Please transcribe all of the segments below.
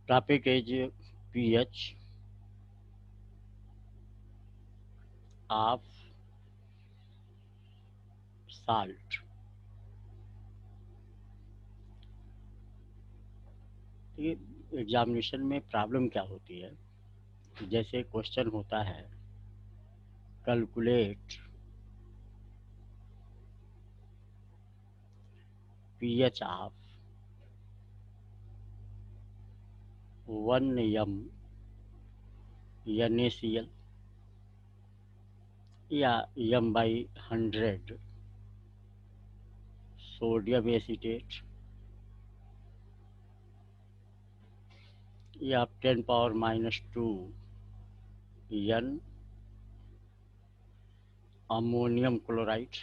Topic is pH of salt। ये examination में problem क्या होती है, जैसे क्वेश्चन होता है calculate pH of 1 m NaCl या m/100 सोडियम एसीटेट या 10⁻² n अमोनियम क्लोराइड।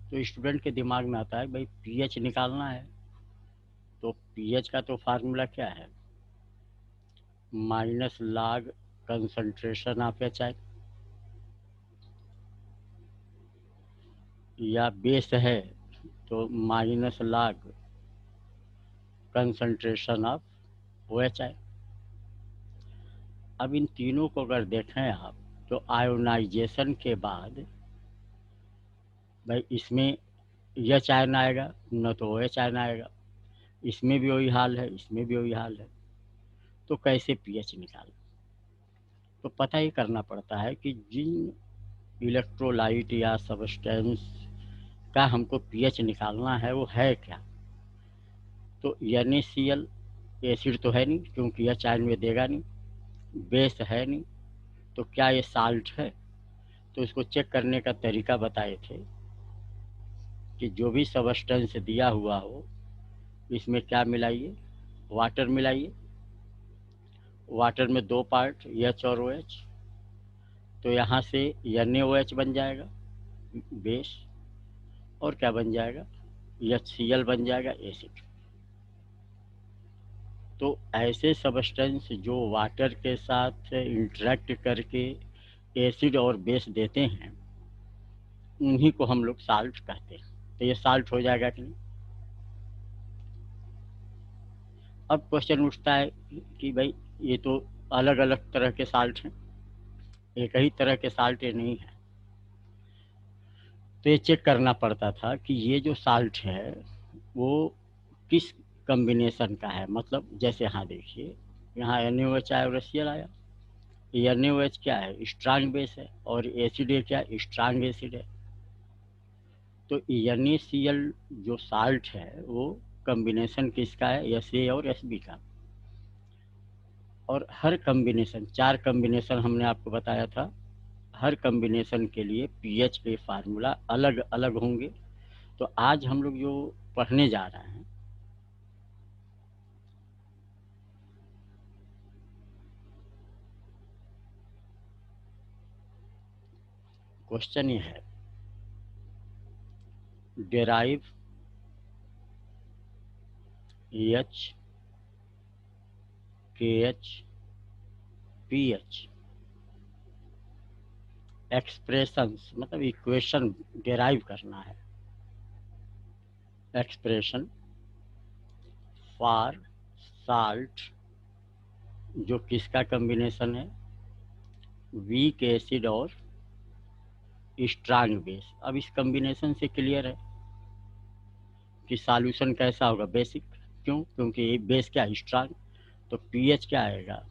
तो स्टूडेंट के दिमाग में आता है भाई पीएच निकालना है, तो पीएच का तो फार्मूला क्या है, -log कंसंट्रेशन ऑफ HI, या बेस है तो -log कंसंट्रेशन ऑफ OHI। अब इन तीनों को अगर देखें आप तो आयोनाइजेशन के बाद भाई इसमें एच आयन आएगा न तो OH आयन आएगा, इसमें भी वही हाल है, इसमें भी वही हाल है। तो कैसे पीएच निकालें, तो पता ही करना पड़ता है कि जिन इलेक्ट्रोलाइट या सब्सटेंस का हमको पीएच निकालना है वो है क्या। तो NaCl एसिड तो है नहीं क्योंकि एच आयन में देगा नहीं, बेस है नहीं, तो क्या ये साल्ट है। तो इसको चेक करने का तरीका बताए थे कि जो भी सब्सटेंस दिया हुआ हो इसमें क्या मिलाइए, वाटर मिलाइए। वाटर में 2 पार्ट एच और OH, तो यहाँ से NaOH बन जाएगा बेस, और क्या बन जाएगा, HCl बन जाएगा एसिड। तो ऐसे सब्सटेंस जो वाटर के साथ इंटरेक्ट करके एसिड और बेस देते हैं उन्हीं को हम लोग साल्ट कहते हैं। तो ये साल्ट हो जाएगा कि नहीं। अब क्वेश्चन उठता है कि भाई ये तो अलग अलग तरह के साल्ट हैं, एक ही तरह के साल्ट ये नहीं है। तो ये चेक करना पड़ता था कि ये जो साल्ट है वो किस कम्बिनेशन का है। मतलब जैसे यहाँ देखिए, यहाँ NaOH आया और HCl आया। NaOH क्या है, स्ट्रांग बेस है, और एसिड ये क्या, स्ट्रांग एसिड है। तो NaCl जो साल्ट है वो कम्बिनेशन किसका है, SA और SB का। और हर कम्बिनेशन, 4 कम्बिनेशन हमने आपको बताया था, हर कम्बिनेशन के लिए पीएच के फार्मूला अलग अलग होंगे। तो आज हम लोग जो पढ़ने जा रहे हैं, क्वेश्चन ये है, derive H KH pH expressions, मतलब इक्वेशन डेराइव करना है। एक्सप्रेशन फॉर साल्ट जो किसका कम्बिनेशन है, वीक एसिड और स्ट्रांग बेस। अब इस कम्बिनेशन से क्लियर है कि सॉल्यूशन कैसा होगा, बेसिक। क्यों, क्योंकि ये बेस क्या, स्ट्रांग। तो पीएच क्या आएगा,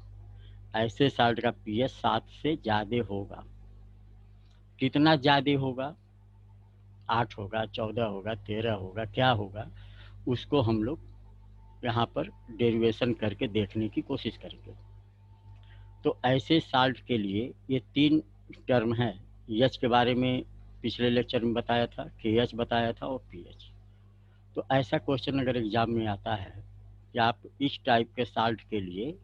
ऐसे साल्ट का पीएच 7 से ज़्यादा होगा। कितना ज़्यादा होगा, 8 होगा, 14 होगा, 13 होगा, क्या होगा, उसको हम लोग यहाँ पर डेरिवेशन करके देखने की कोशिश करेंगे। तो ऐसे साल्ट के लिए ये 3 टर्म हैं। एच के बारे में पिछले लेक्चर में बताया था, KH बताया था, और पीएच। तो ऐसा क्वेश्चन अगर एग्जाम में आता है कि आप इस टाइप के साल्ट के लिए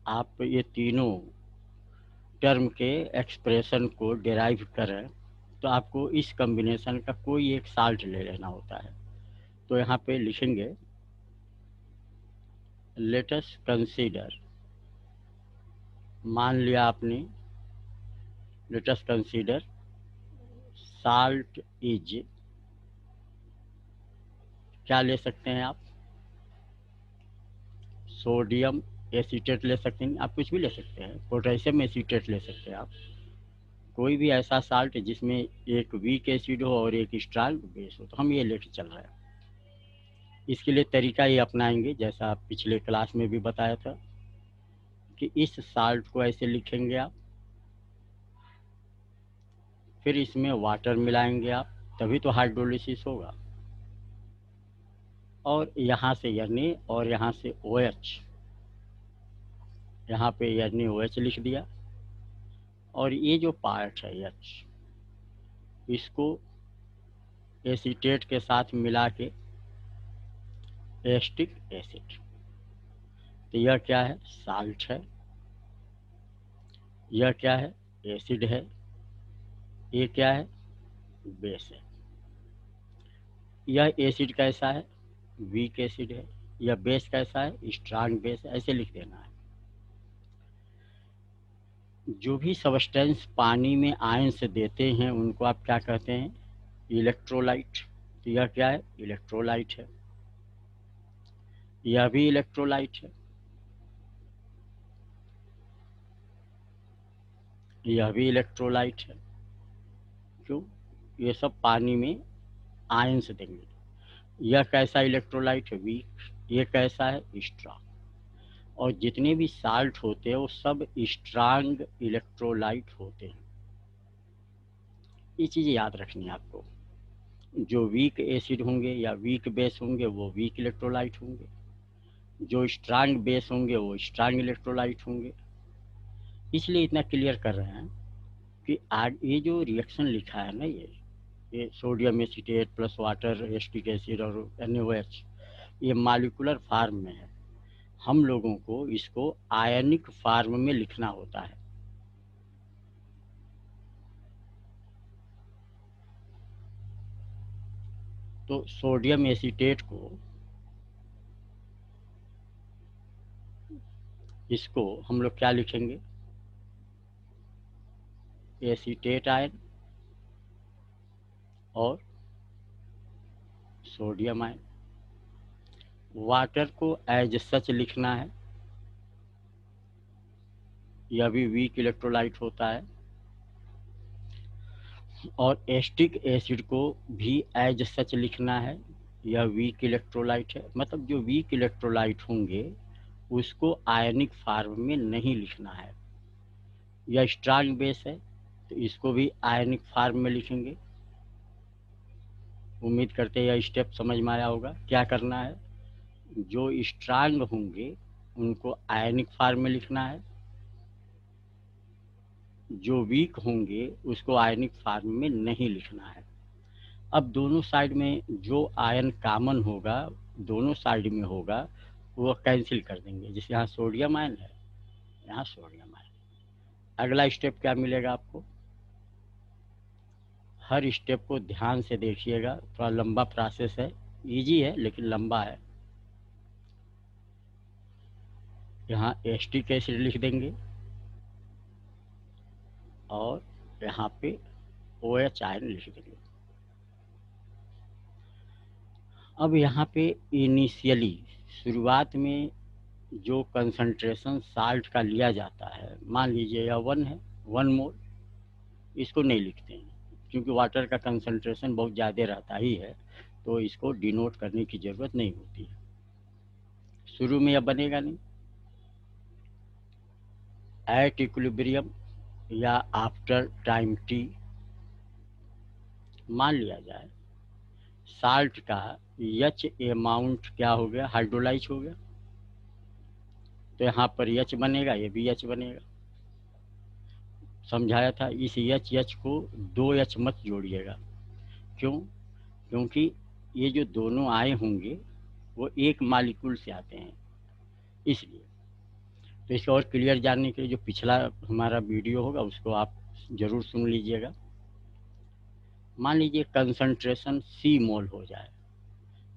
आप ये तीनों टर्म के एक्सप्रेशन को डिराइव करें, तो आपको इस कम्बिनेशन का कोई एक साल्ट ले लेना होता है। तो यहाँ पे लिखेंगे, लेट अस कंसीडर, मान लिया आपने, let us consider salt is, क्या ले सकते हैं आप, सोडियम एसीटेट ले सकते हैं, आप कुछ भी ले सकते हैं, पोटेशियम एसीटेट ले सकते हैं आप, कोई भी ऐसा साल्ट जिसमें एक वीक एसिड हो और एक स्ट्रांग बेस हो, तो हम ये लेके चल रहे हैं। इसके लिए तरीका ये अपनाएंगे जैसा पिछले क्लास में भी बताया था कि इस साल्ट को ऐसे लिखेंगे आप, फिर इसमें वाटर मिलाएंगे आप, तभी तो हाइड्रोलिसिस होगा। और यहाँ से यानी और यहाँ से OH, यहाँ पे यानी OH लिख दिया, और ये जो पार्ट है H, इसको एसीटेट के साथ मिला के एस्टिक एसिड, तो यह क्या है, साल्ट है, यह क्या है, एसिड है, ये क्या है, बेस है। यह एसिड कैसा है, वीक एसिड है, यह बेस कैसा है, स्ट्रांग बेस है, ऐसे लिख देना है। जो भी सबस्टेंस पानी में आयंस देते हैं उनको आप क्या कहते हैं, इलेक्ट्रोलाइट। तो यह क्या है, इलेक्ट्रोलाइट है, यह भी इलेक्ट्रोलाइट है, यह भी इलेक्ट्रोलाइट है। क्यों, ये सब पानी में आयंस देंगे। यह कैसा इलेक्ट्रोलाइट है, वीक, ये कैसा है, स्ट्रांग। और जितने भी साल्ट होते हैं वो सब स्ट्रांग इलेक्ट्रोलाइट होते हैं, ये चीज़ याद रखनी है आपको। जो वीक एसिड होंगे या वीक बेस होंगे वो वीक इलेक्ट्रोलाइट होंगे, जो स्ट्रांग बेस होंगे वो स्ट्रांग इलेक्ट्रोलाइट होंगे। इसलिए इतना क्लियर कर रहे हैं कि आज ये जो रिएक्शन लिखा है ना, ये sodium acetate plus water asterisk acid और NaOH, ये मॉलिक्यूलर फार्म में है। हम लोगों को इसको आयनिक फार्म में लिखना होता है। तो सोडियम एसीटेट को, इसको हम लोग क्या लिखेंगे, एसीटेट आयन और सोडियम आयन। वाटर को एज सच लिखना है, यह भी वीक इलेक्ट्रोलाइट होता है। और एस्टिक एसिड को भी एज सच लिखना है, यह वीक इलेक्ट्रोलाइट है। मतलब जो वीक इलेक्ट्रोलाइट होंगे उसको आयनिक फार्म में नहीं लिखना है। यह स्ट्रांग बेस है तो इसको भी आयनिक फार्म में लिखेंगे। उम्मीद करते हैं यह स्टेप समझ में आया होगा। क्या करना है, जो स्ट्रांग होंगे उनको आयनिक फार्म में लिखना है, जो वीक होंगे उसको आयनिक फार्म में नहीं लिखना है। अब दोनों साइड में जो आयन कॉमन होगा, दोनों साइड में होगा, वो कैंसिल कर देंगे। जैसे यहाँ सोडियम आयन है, यहाँ सोडियम आयन। अगला स्टेप क्या मिलेगा आपको, हर स्टेप को ध्यान से देखिएगा, थोड़ा लंबा प्रोसेस है, इजी है लेकिन लंबा है। यहाँ एस्टिक एसिड लिख देंगे और यहाँ पे OH आयन लिख देंगे। अब यहाँ पे इनिशियली शुरुआत में जो कंसंट्रेशन साल्ट का लिया जाता है, मान लीजिए यह 1 है, 1 मोल, इसको नहीं लिखते हैं क्योंकि वाटर का कंसंट्रेशन बहुत ज़्यादा रहता ही है, तो इसको डिनोट करने की ज़रूरत नहीं होती है। शुरू में यह बनेगा नहीं। एट इक्विलिब्रियम या आफ्टर टाइम T मान लिया जाए साल्ट का H अमाउंट क्या हो गया, हाइड्रोलाइज हो गया, तो यहाँ पर H बनेगा, ये भी H बनेगा। समझाया था, इस H को 2H मत जोड़िएगा। क्यों, क्योंकि ये जो दोनों आए होंगे वो एक मालिक्यूल से आते हैं, इसलिए। तो इसको और क्लियर जानने के लिए जो पिछला हमारा वीडियो होगा उसको आप ज़रूर सुन लीजिएगा। मान लीजिए कंसंट्रेशन C मोल हो जाए,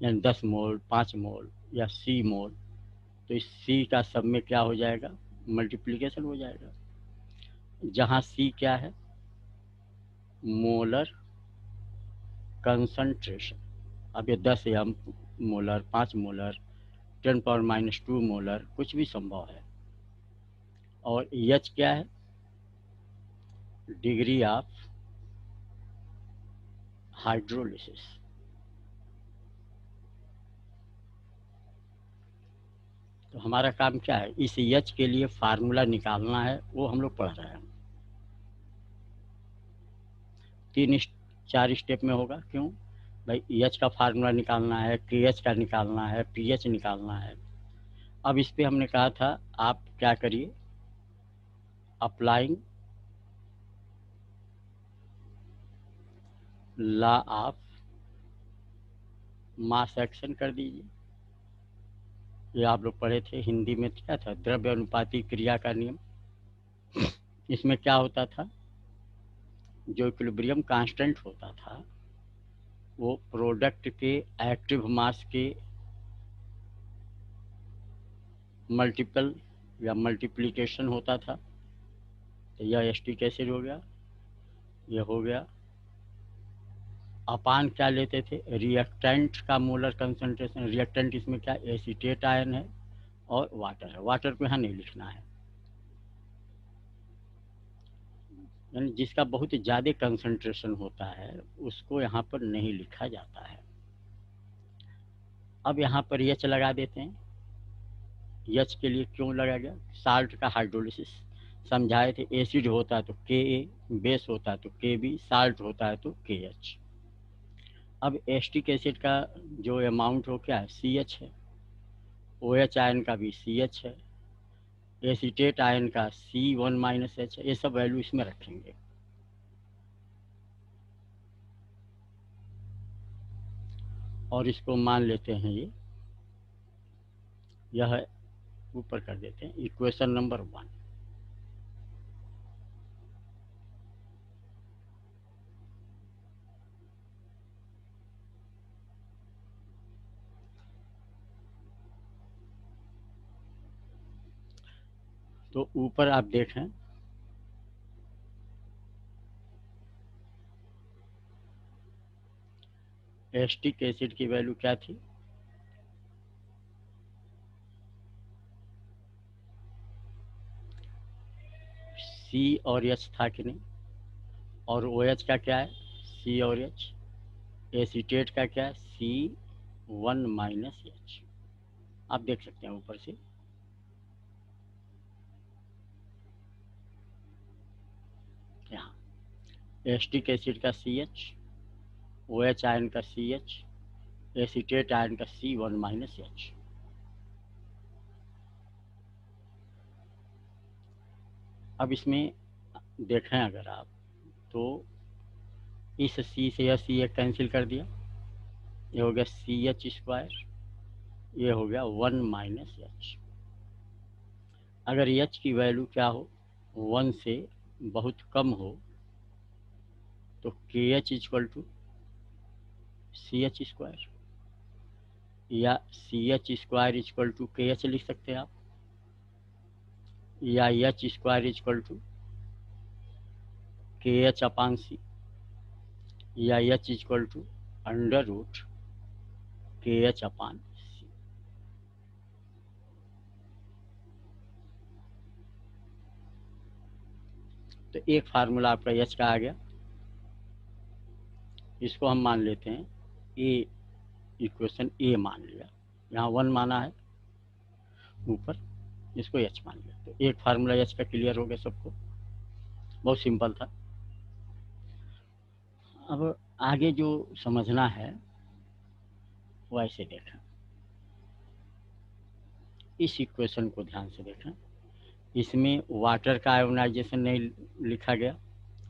यानी 10 मोल, 5 मोल या C मोल, तो इस C का सब में क्या हो जाएगा, मल्टीप्लिकेशन हो जाएगा। जहाँ C क्या है, मोलर कंसंट्रेशन। अब ये 10 या मोलर, 5 मोलर, 10⁻² मोलर कुछ भी संभव है। और एच क्या है? Degree of hydrolysis. तो हमारा काम क्या है? इस एच के लिए फार्मूला निकालना है, वो हम लोग पढ़ रहे हैं। 4 स्टेप में होगा। क्यों भाई? एच का फार्मूला निकालना है, के एच का निकालना है, पी एच निकालना है। अब इस पे हमने कहा था आप क्या करिए, applying law of mass action कर दीजिए। ये आप लोग पढ़े थे हिंदी में, क्या था? द्रव्य अनुपाती क्रिया का नियम। इसमें क्या होता था? जो इक्विलिब्रियम कांस्टेंट होता था वो प्रोडक्ट के एक्टिव मास के मल्टीपल या मल्टीप्लिकेशन होता था। तो यह एस्टिक एसिड हो गया, यह हो गया। अपान क्या लेते थे? रिएक्टेंट का मोलर कंसंट्रेशन। रिएक्टेंट इसमें क्या? एसीटेट आयन है और वाटर है। वाटर को यहाँ नहीं लिखना है, यानी जिसका बहुत ज़्यादा कंसंट्रेशन होता है उसको यहाँ पर नहीं लिखा जाता है। अब यहाँ पर एच लगा देते हैं। एच के लिए क्यों लगा गया? साल्ट का हाइड्रोलिसिस समझाए थे। एसिड होता है तो के ए, बेस होता है तो के बी, साल्ट होता है तो के एच। अब एस्टिक एसिड का जो अमाउंट हो क्या है? सी एच है। ओ एच आयन का भी सी एच है। एसीटेट आयन का C1 - H है। ये सब वैल्यू इसमें रखेंगे। और इसको मान लेते हैं यह ऊपर कर देते हैं इक्वेशन नंबर 1। तो ऊपर आप देखें एस्टिक एसिड की वैल्यू क्या थी? सी और एच था कि नहीं? और ओ एच का क्या है? सी और एच। एसीटेट का क्या है? C1 - H। आप देख सकते हैं ऊपर से। यहाँ एस्टिक एसिड का CH, ओ एच आयन का CH, एसीटेट आयन का C1 - H। अब इसमें देखें अगर आप तो इस C से यह C एक कैंसिल कर दिया, ये हो गया CH², ये हो गया 1 - H। अगर H की वैल्यू क्या हो? 1 से बहुत कम हो तो KH = CH², या CH² = KH लिख सकते हैं आप, या H² = KH/C, या H = √KH/C। तो एक फार्मूला आपका H का आ गया। इसको हम मान लेते हैं ए, इक्वेशन ए मान लिया। यहाँ 1 माना है ऊपर, इसको H मान लिया। तो एक फार्मूला H का क्लियर हो गया सबको। बहुत सिंपल था। अब आगे जो समझना है वो ऐसे देखें, इस इक्वेशन को ध्यान से देखें। इसमें वाटर का आयोनाइजेशन नहीं लिखा गया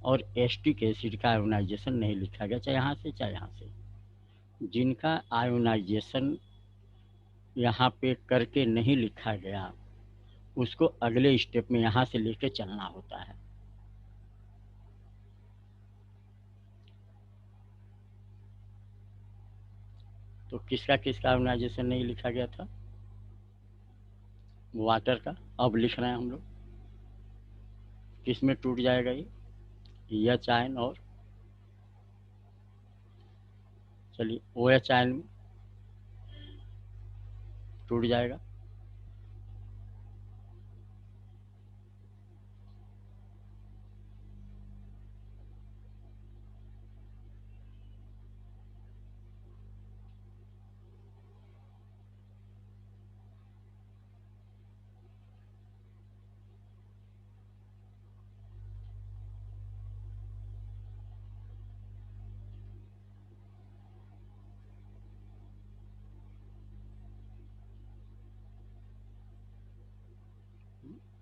और एस्टिक एसिड का आयोनाइजेशन नहीं लिखा गया, चाहे यहाँ से चाहे यहाँ से। जिनका आयोनाइजेशन यहाँ पे करके नहीं लिखा गया उसको अगले स्टेप में यहाँ से लेके चलना होता है। तो किसका किसका आयोनाइजेशन नहीं लिखा गया था? वाटर का। अब लिख रहे हैं हम लोग। किस में टूट जाएगा ये? एच आयन और, चलिए, ओ एच आयन में। टूट जाएगा।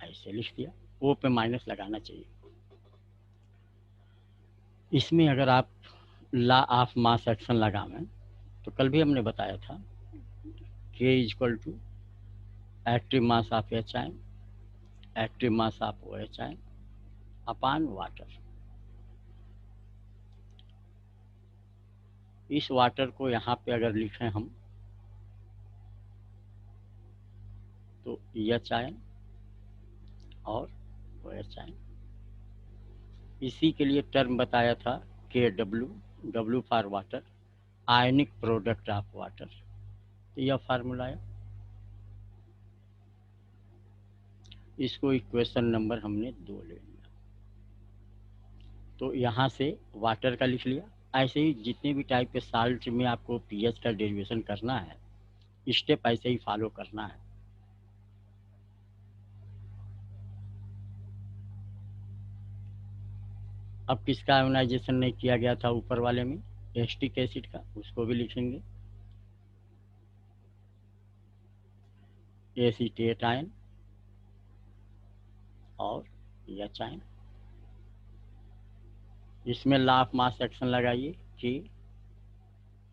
ऐसे लिख दिया, ओ पे माइनस लगाना चाहिए। इसमें अगर आप लॉ ऑफ मास एक्शन लगावें तो कल भी हमने बताया था K equal to active mass of H ion, active mass of O H ion upon water. इस वाटर को यहाँ पे अगर लिखें हम तो एच आयन और ओ एच आयन। इसी के लिए टर्म बताया था के W, W for water, ionic product of water. तो यह फार्मूला है। इसको इक्वेशन नंबर हमने 2 ले लिया। तो यहाँ से वाटर का लिख लिया। ऐसे ही जितने भी टाइप के साल्ट में आपको पीएच का डेरिवेशन करना है, स्टेप ऐसे ही फॉलो करना है। अब किसका आयोनाइजेशन नहीं किया गया था ऊपर वाले में, एस्टिक एसिड का, उसको भी लिखेंगे एसीटेट आयन और एच आयन। इसमें लॉ ऑफ मास एक्शन लगाइए कि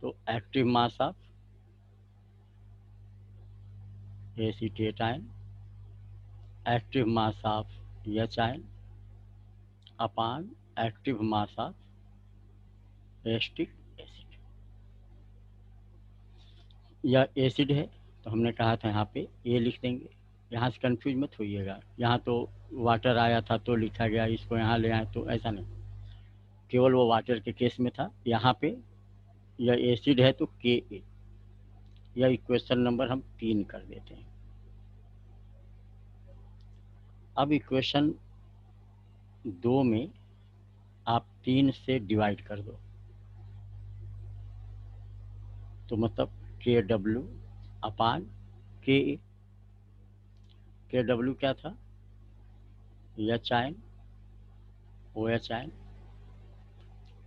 तो active mass of acetate ion, active mass of H ion upon active mass of acetic acid. यह एसिड है तो हमने कहा था यहाँ पे ए लिख देंगे। यहाँ से कंफ्यूज मत होइएगा, यहाँ तो वाटर आया था तो लिखा गया, इसको यहाँ ले आए तो ऐसा नहीं, केवल वो वाटर के केस में था। यहाँ पे यह एसिड है तो के ए। यह इक्वेशन नंबर हम 3 कर देते हैं। अब इक्वेशन 2 में आप 3 से डिवाइड कर दो तो मतलब के डब्ल्यू अपान के ए। के डब्ल्यू क्या था, H ion O H ion.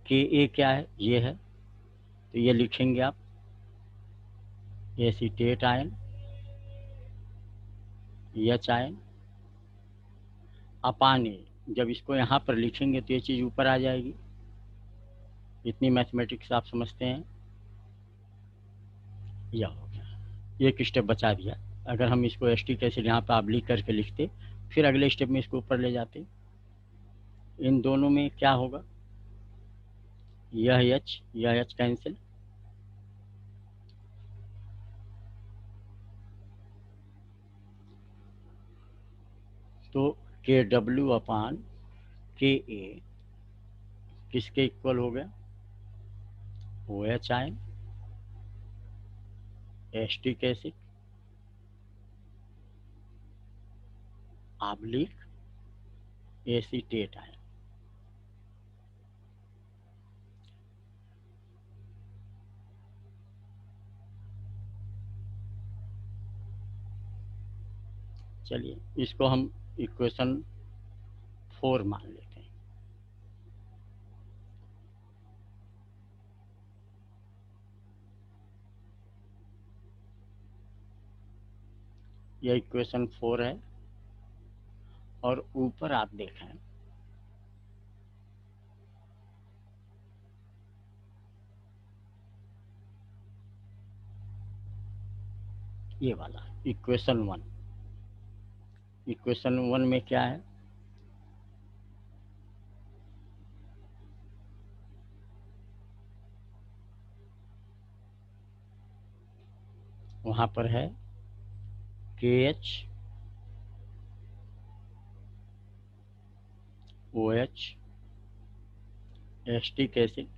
K A क्या है, ये है, तो ये लिखेंगे आप एसीटेट आयन एच आयन अपान ए। जब इसको यहाँ पर लिखेंगे तो ये चीज़ ऊपर आ जाएगी। इतनी मैथमेटिक्स आप समझते हैं। यह हो गया, एक स्टेप बचा दिया। अगर हम इसको एस्टिक एसिड यहाँ पर आप लिख करके लिखते, फिर अगले स्टेप में इसको ऊपर ले जाते, इन दोनों में क्या होगा, यह एच कैंसिल, तो के डब्ल्यू अपान के ए किसके इक्वल हो गया, O H ion acetic acid oblique acetate ion. चलिए इसको हम इक्वेशन 4 मान लेते हैं। यह इक्वेशन 4 है और ऊपर आप देखें ये वाला इक्वेशन 1। इक्वेशन 1 में क्या है, वहाँ पर है K H O H acetic acid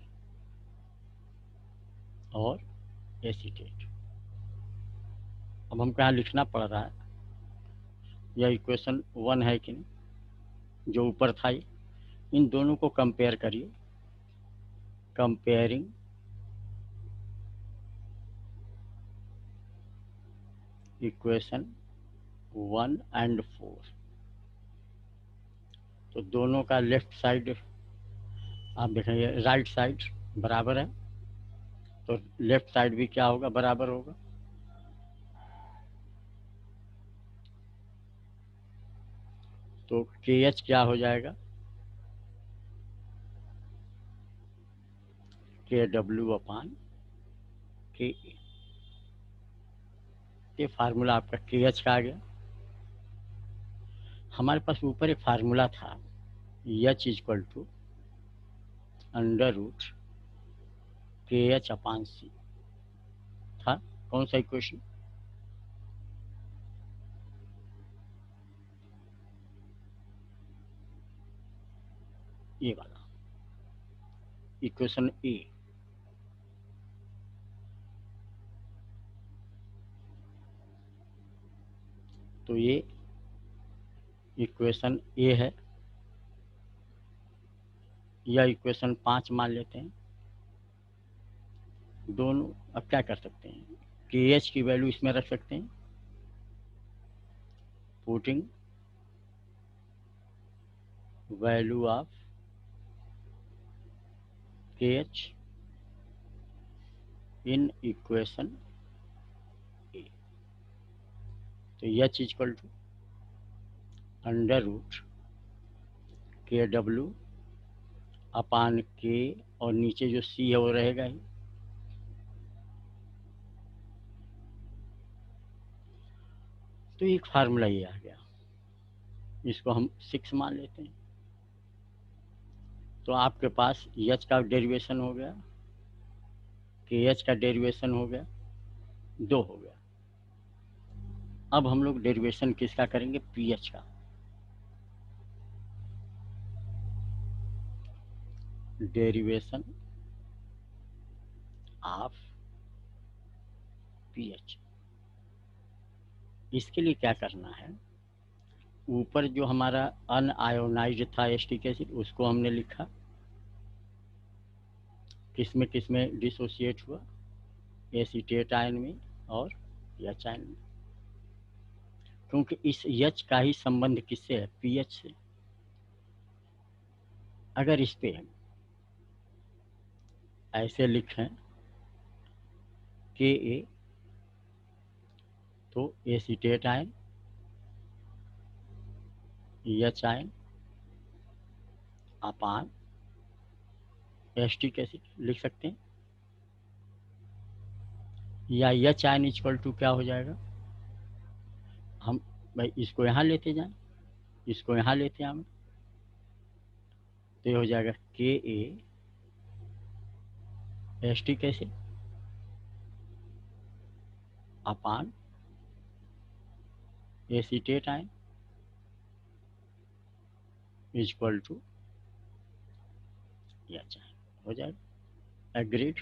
और एसीटेट। अब हमको यहाँ लिखना पड़ रहा है, यह इक्वेशन 1 है कि नहीं, जो ऊपर था ये। इन दोनों को कंपेयर करिए, कंपेयरिंग इक्वेशन 1 एंड 4। तो दोनों का लेफ्ट साइड आप देखेंगे, राइट साइड बराबर है, तो लेफ्ट साइड भी क्या होगा, बराबर होगा। तो के एच क्या हो जाएगा, के डब्ल्यू अपान के। ये फार्मूला आपका के एच का आ गया। हमारे पास ऊपर एक फार्मूला था, H equal to under root K H upon C था। कौन सा इक्वेशन, ये वाला इक्वेशन ए। तो ये इक्वेशन ए है, या इक्वेशन 5 मान लेते हैं। दोनों अब क्या कर सकते हैं, के एच की वैल्यू इसमें रख सकते हैं, putting value of K H in equation A. तो H equal to under root K W upon K, और नीचे जो सी है वो रहेगा ही। तो एक फार्मूला ये आ गया, इसको हम 6 मान लेते हैं। तो आपके पास एच का डेरिवेशन हो गया, के एच का डेरिवेशन हो गया, 2 हो गया। अब हम लोग डेरिवेशन किसका करेंगे, पी एच का। Derivation of P H. इसके लिए क्या करना है, ऊपर जो हमारा अनआयोनाइज्ड था एसिटिक एसिड, उसको हमने लिखा, किसमें किसमें डिसोसिएट हुआ, एसीटेट आयन में और एच आयन में। क्योंकि इस एच का ही संबंध किससे है, पीएच से। अगर इस पे हम ऐसे लिखें के ए, तो एसीटेट आयन, एच आयन अपान एसिटिक एसिड लिख सकते हैं। या एच आयन इक्वल टू क्या हो जाएगा, हम भाई इसको यहाँ लेते जाएं, इसको यहाँ लेते हैं हम, तो ये हो जाएगा के ए acetic acid upon acetate ion equal to H ion, हो जाएगा। एग्रीड।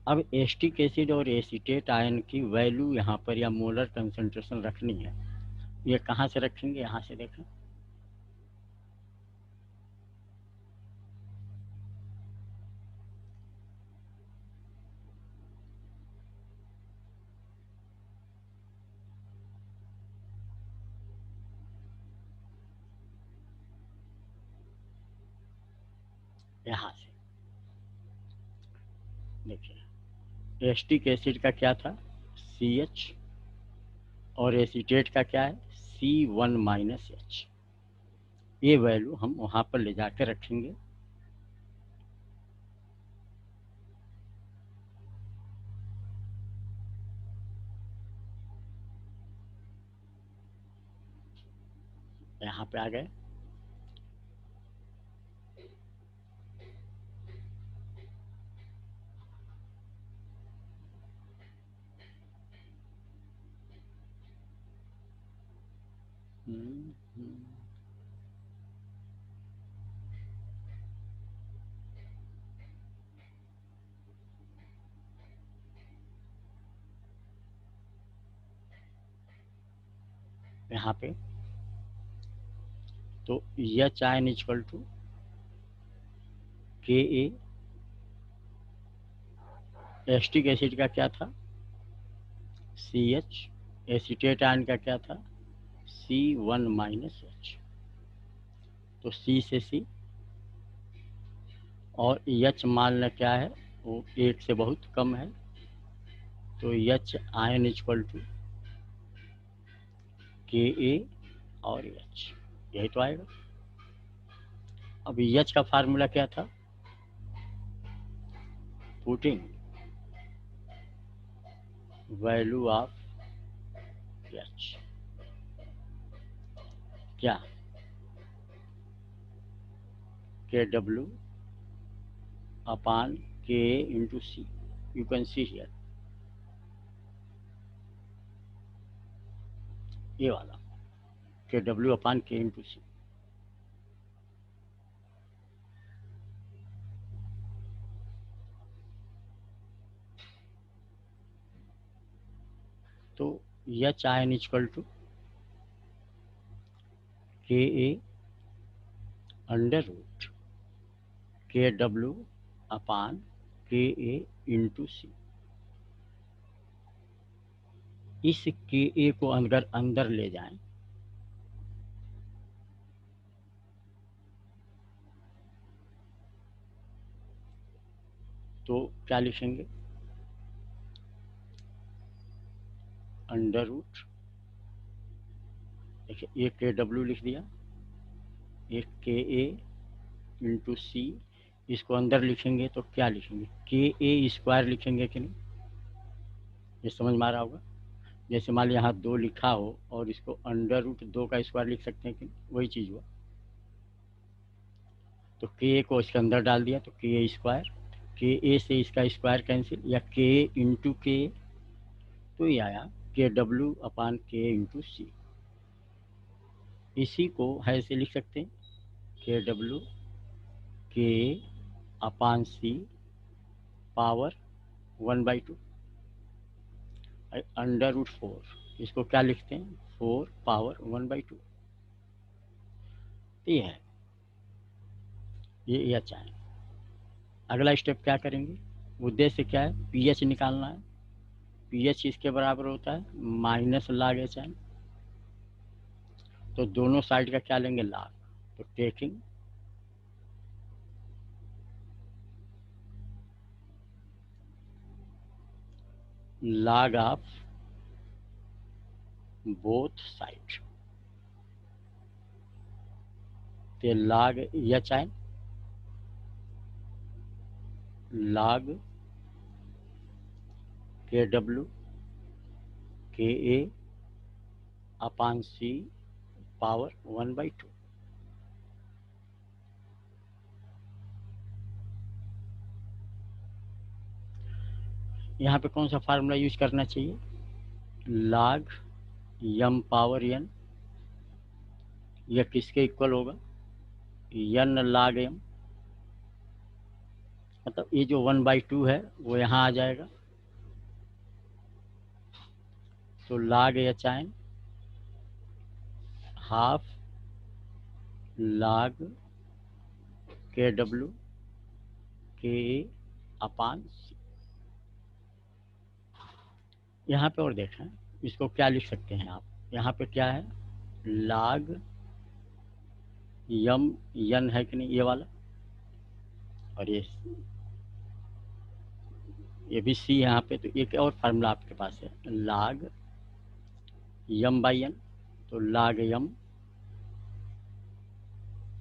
अब एसिटिक एसिड और एसीटेट आयन की वैल्यू यहाँ पर या मोलर कंसंट्रेशन रखनी है। ये कहाँ से रखेंगे, यहाँ से देखें, यहाँ से देखिए, एसिटिक एसिड का क्या था, सी एच, और एसीटेट का क्या है, C1-H। ये वैल्यू हम वहाँ पर ले जाकर रखेंगे। यहाँ पे आ गए। हम्म, हम्म। यहाँ पे, तो H ion equal to K A, acetic acid का क्या था सी एच, एसीटेट आयन का क्या था C1 माइनस एच, तो सी से सी, और एच मान लें क्या है वो एक से बहुत कम है, तो H ion equal to K ए और एच, यही तो आएगा। अब एच का फार्मूला क्या था, पुटिंग वैल्यू ऑफ एच, क्या K W upon K into C, you can see here, ये वाला K W upon K into C. तो H ion equal to K A under root K W upon K A into सी। इस के ए को अंदर अंदर ले जाएं, तो क्या लिखेंगे, अंडर रूट, देखिए एक के डब्ल्यू लिख दिया, एक के ए इंटू सी, इसको अंदर लिखेंगे तो क्या लिखेंगे, के ए स्क्वायर लिखेंगे कि नहीं, ये समझ में आ रहा होगा। जैसे मान लिया यहाँ 2 लिखा हो और इसको अंडर रूट 2 का स्क्वायर लिख सकते हैं कि नहीं? वही चीज़ हुआ। तो के ए को इसके अंदर डाल दिया तो के ए स्क्वायर, के ए से इसका स्क्वायर कैंसिल, या के इंटू के, तो ये आया के डब्ल्यू अपान के इंटू सी। इसी को है ऐसे लिख सकते हैं, के डब्ल्यू के अपान सी पावर 1/2 अंडर रूट 4, इसको क्या लिखते हैं 4 पावर 1/2। ये है, ये एच है। अगला स्टेप क्या करेंगे, उद्देश्य क्या है, पीएच निकालना है। पीएच इसके बराबर होता है माइनस लाग एच एन, तो दोनों साइड का क्या लेंगे लाग, तो taking log of both sides, तो log एच आइन log के डब्ल्यू के ए अपान सी पावर 1/2। यहाँ पे कौन सा फार्मूला यूज करना चाहिए, log m पावर n, यह किसके इक्वल होगा, n log m, मतलब ये जो 1/2 है वो यहाँ आ जाएगा, तो log एच आइन हाफ log के डब्ल्यू के अपान सी। यहाँ पे और देखें, इसको क्या लिख सकते हैं आप, यहाँ पे क्या है log यम यन है कि नहीं, ये वाला, और ये भी सी यहाँ पे, तो एक और फार्मूला आपके पास है log यम बाई एन, तो log यम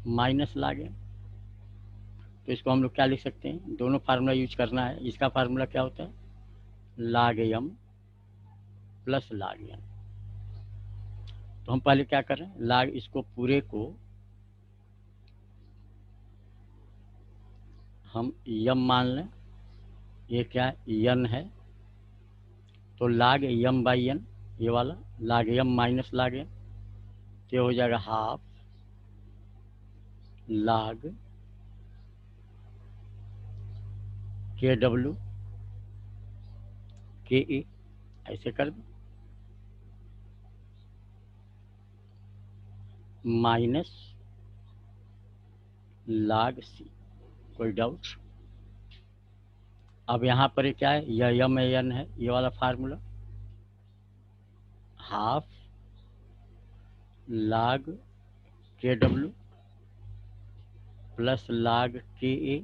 माइनस log एन, तो इसको हम लोग क्या लिख सकते हैं, दोनों फार्मूला यूज करना है। इसका फार्मूला क्या होता है log यम प्लस log एन, तो हम पहले क्या कर रहे हैं, log इसको पूरे को हम यम मान लें, ये क्या है यन है, तो log यम बाई एन, ये वाला log यम माइनस log एन, तो ये हो जाएगा हाफ log के डब्ल्यू के ए, ऐसे कर दो। Minus log C। कोई डाउट? अब यहाँ पर ये क्या है, यह यम एन है, ये वाला फार्मूला, हाफ log के डब्ल्यू प्लस log के ए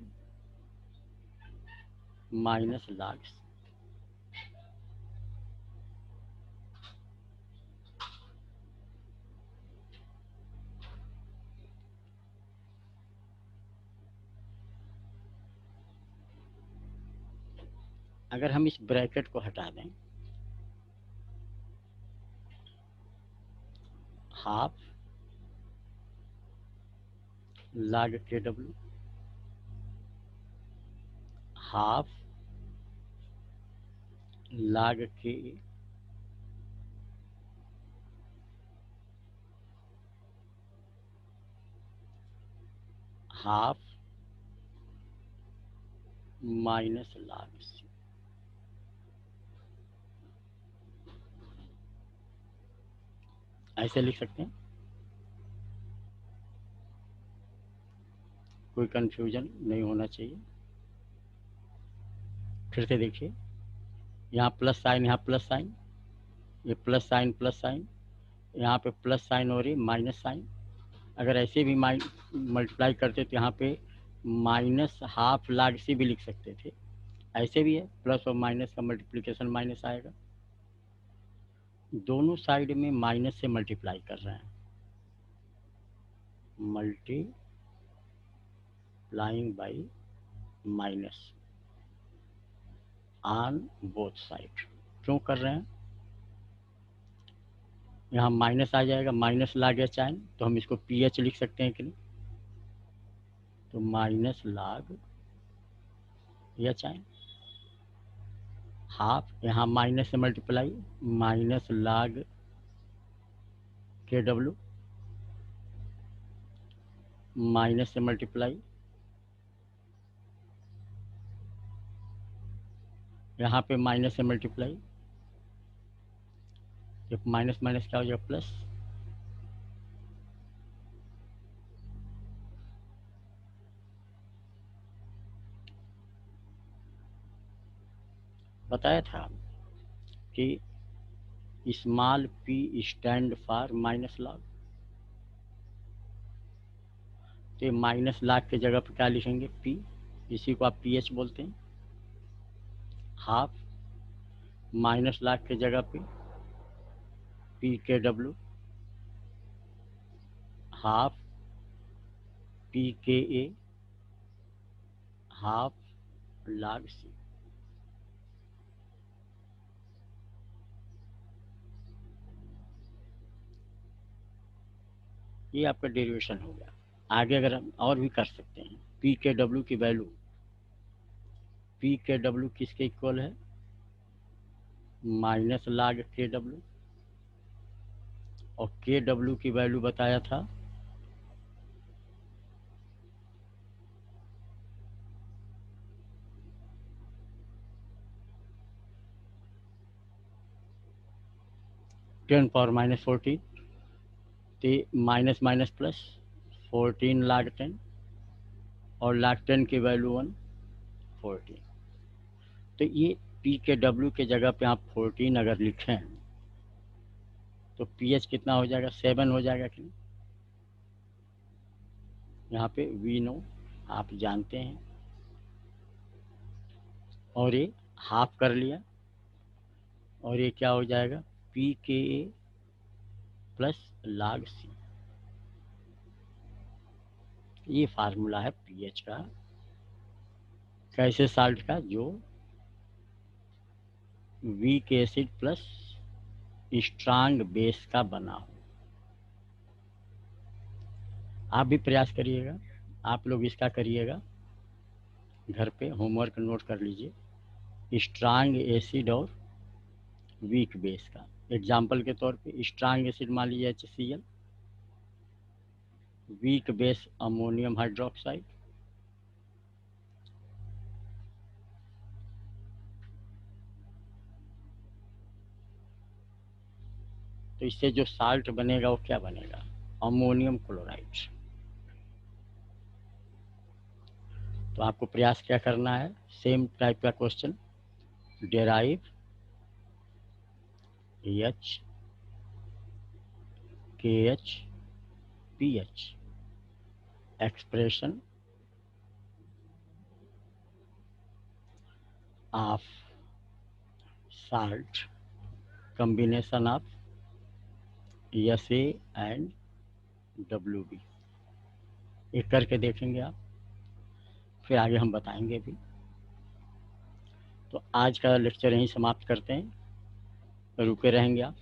माइनस log C। अगर हम इस ब्रैकेट को हटा दें, हाफ log के डब्ल्यू हाफ log के ए हाफ माइनस log C। ऐसे लिख सकते हैं, कोई कंफ्यूजन नहीं होना चाहिए। फिर से देखिए, यहाँ प्लस साइन, यहाँ प्लस साइन, ये प्लस साइन, यहाँ पे प्लस साइन और ये माइनस साइन। अगर ऐसे भी मल्टीप्लाई करते तो यहाँ पे माइनस हाफ log C भी लिख सकते थे। ऐसे भी है, प्लस और माइनस का मल्टीप्लिकेशन माइनस आएगा। दोनों साइड में माइनस से मल्टीप्लाई कर रहे हैं, multiplying by minus on both side. क्यों कर रहे हैं? यहाँ माइनस आ जाएगा, माइनस log H आए तो हम इसको PH लिख सकते हैं कि नहीं, तो माइनस log H आए, हाफ, यहाँ माइनस से मल्टीप्लाई, माइनस log के डब्ल्यू माइनस से मल्टीप्लाई, यहाँ पे माइनस से मल्टीप्लाई, जब माइनस माइनस क्या हो जाएगा, प्लस। बताया था कि small p stand for minus log, तो माइनस log के जगह पर क्या लिखेंगे, p, इसी को आप PH बोलते हैं। हाफ माइनस log के जगह पे p के डब्ल्यू हाफ p के ए हाफ log C। ये आपका डेरिवेशन हो गया। आगे अगर हम और भी कर सकते हैं, p के डब्ल्यू की वैल्यू, p के डब्ल्यू किसके इक्वल है, माइनस log के डब्ल्यू, और के डब्ल्यू की वैल्यू बताया था 10⁻⁻14, तो माइनस माइनस प्लस 14 log 10, और log 10 की वैल्यू 1/14। तो ये p के डब्ल्यू के जगह पे आप 14 अगर लिखें तो PH कितना हो जाएगा, 7 हो जाएगा कि नहीं? यहाँ पे वी नो आप जानते हैं, और ये हाफ कर लिया, और ये क्या हो जाएगा, p के ए प्लस log C। ये फार्मूला है PH का, कैसे साल्ट का, जो weak acid plus strong base का बना हो। आप भी प्रयास करिएगा, आप लोग इसका करिएगा घर पे, होमवर्क नोट कर लीजिए, स्ट्रांग एसिड और वीक बेस का। एग्जाम्पल के तौर पे स्ट्रांग एसिड मान लीजिए HCl, weak base ammonium hydroxide. तो इससे जो साल्ट बनेगा वो क्या बनेगा, अमोनियम क्लोराइड। तो आपको प्रयास क्या करना है, सेम टाइप का क्वेश्चन, डेराइव एच के H P H expression of salt combination of SA and WB। एक करके देखेंगे आप, फिर आगे हम बताएंगे भी। तो आज का लेक्चर यहीं समाप्त करते हैं, रुके रहेंगे आप।